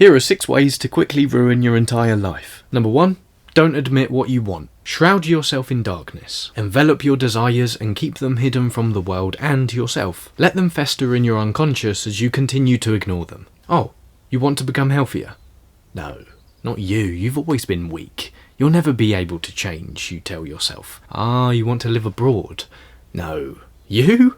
Here are 6 ways to quickly ruin your entire life. Number 1. Don't admit what you want. Shroud yourself in darkness. Envelop your desires and keep them hidden from the world and yourself. Let them fester in your unconscious as you continue to ignore them. Oh, you want to become healthier? No, not you. You've always been weak. You'll never be able to change, you tell yourself. You want to live abroad? No. You?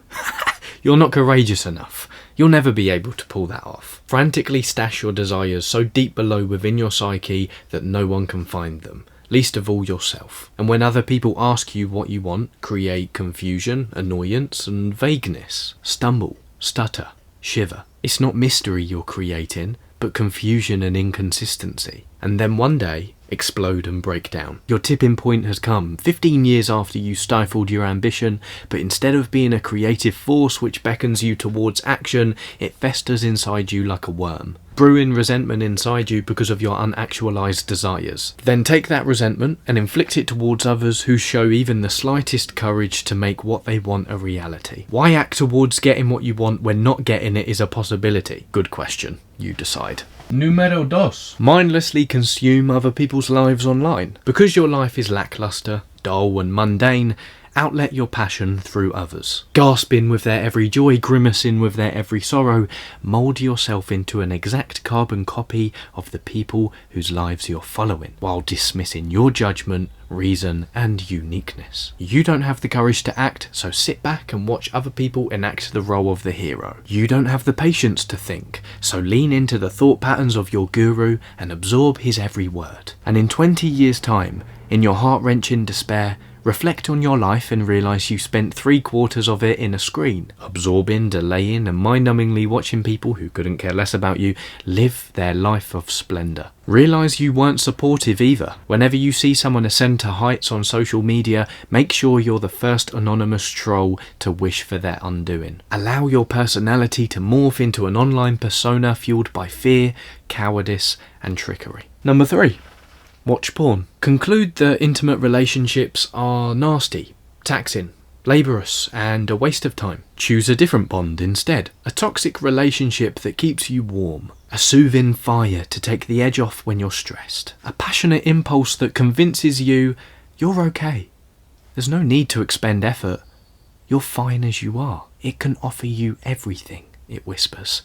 You're not courageous enough. You'll never be able to pull that off. Frantically stash your desires so deep below within your psyche that no one can find them, least of all yourself. And when other people ask you what you want, create confusion, annoyance, and vagueness. Stumble, stutter, shiver. It's not mystery you're creating, but confusion and inconsistency. And then one day, explode and break down. Your tipping point has come 15 years after you stifled your ambition, but instead of being a creative force which beckons you towards action, it festers inside you like a worm, brewing resentment inside you because of your unactualized desires. Then take that resentment and inflict it towards others who show even the slightest courage to make what they want a reality. Why act towards getting what you want when not getting it is a possibility? Good question. You decide. Numero 2. Mindlessly consume other people's lives online. Because your life is lackluster, dull and mundane, outlet your passion through others. Gasping with their every joy, grimacing with their every sorrow, mould yourself into an exact carbon copy of the people whose lives you're following, while dismissing your judgment, reason and uniqueness. You don't have the courage to act, so sit back and watch other people enact the role of the hero. You don't have the patience to think, so lean into the thought patterns of your guru and absorb his every word. And in 20 years' time, in your heart-wrenching despair, reflect on your life and realise you spent 3/4 of it in a screen, absorbing, delaying and mind-numbingly watching people who couldn't care less about you live their life of splendour. Realise you weren't supportive either. Whenever you see someone ascend to heights on social media, make sure you're the first anonymous troll to wish for their undoing. Allow your personality to morph into an online persona fueled by fear, cowardice and trickery. Number 3. Watch porn. Conclude that intimate relationships are nasty, taxing, laborious, and a waste of time. Choose a different bond instead. A toxic relationship that keeps you warm. A soothing fire to take the edge off when you're stressed. A passionate impulse that convinces you you're okay. There's no need to expend effort. You're fine as you are. It can offer you everything, it whispers.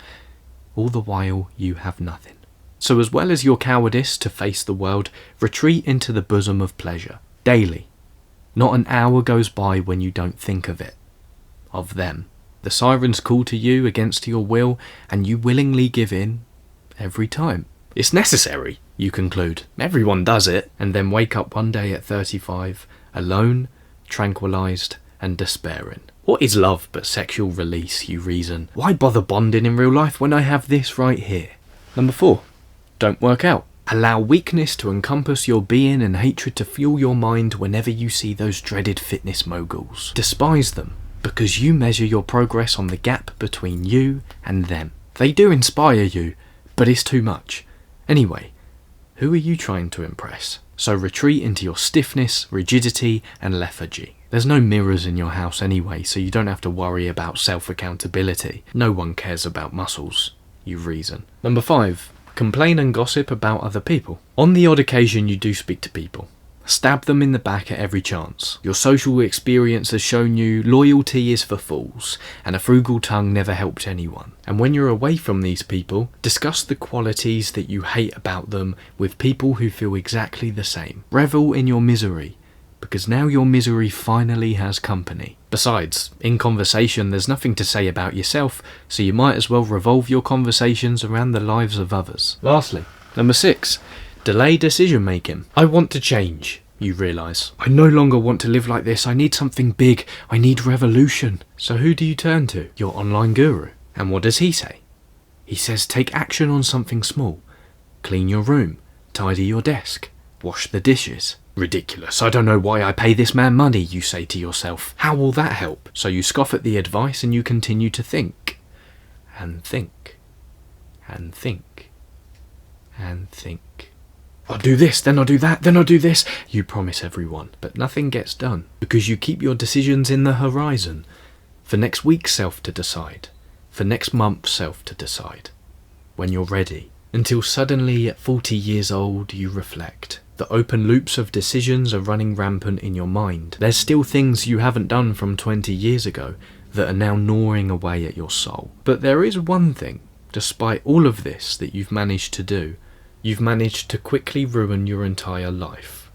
All the while you have nothing. So as well as your cowardice to face the world, retreat into the bosom of pleasure. Daily. Not an hour goes by when you don't think of it. Of them. The sirens call to you against your will, and you willingly give in every time. It's necessary, you conclude. Everyone does it. And then wake up one day at 35, alone, tranquilized, and despairing. What is love but sexual release, you reason? Why bother bonding in real life when I have this right here? Number 4. Don't work out. Allow weakness to encompass your being and hatred to fuel your mind whenever you see those dreaded fitness moguls. Despise them, because you measure your progress on the gap between you and them. They do inspire you, but it's too much. Anyway, who are you trying to impress? So retreat into your stiffness, rigidity and lethargy. There's no mirrors in your house anyway, so you don't have to worry about self-accountability. No one cares about muscles, you reason. Number 5. Complain and gossip about other people. On the odd occasion you do speak to people. Stab them in the back at every chance. Your social experience has shown you loyalty is for fools, and a frugal tongue never helped anyone. And when you're away from these people, discuss the qualities that you hate about them with people who feel exactly the same. Revel in your misery, because now your misery finally has company. Besides, in conversation there's nothing to say about yourself, so you might as well revolve your conversations around the lives of others. Lastly, number 6. Delay decision making. I want to change, you realise. I no longer want to live like this. I need something big. I need revolution. So who do you turn to? Your online guru. And what does he say? He says take action on something small. Clean your room. Tidy your desk. Wash the dishes. Ridiculous. I don't know why I pay this man money, you say to yourself. How will that help? So you scoff at the advice and you continue to think. And think. And think. And think. I'll do this, then I'll do that, then I'll do this. You promise everyone, but nothing gets done. Because you keep your decisions in the horizon. For next week's self to decide. For next month's self to decide. When you're ready, Until suddenly at 40 years old you reflect. The open loops of decisions are running rampant in your mind. There's still things you haven't done from 20 years ago that are now gnawing away at your soul. But there is one thing, despite all of this, that you've managed to do. You've managed to quickly ruin your entire life.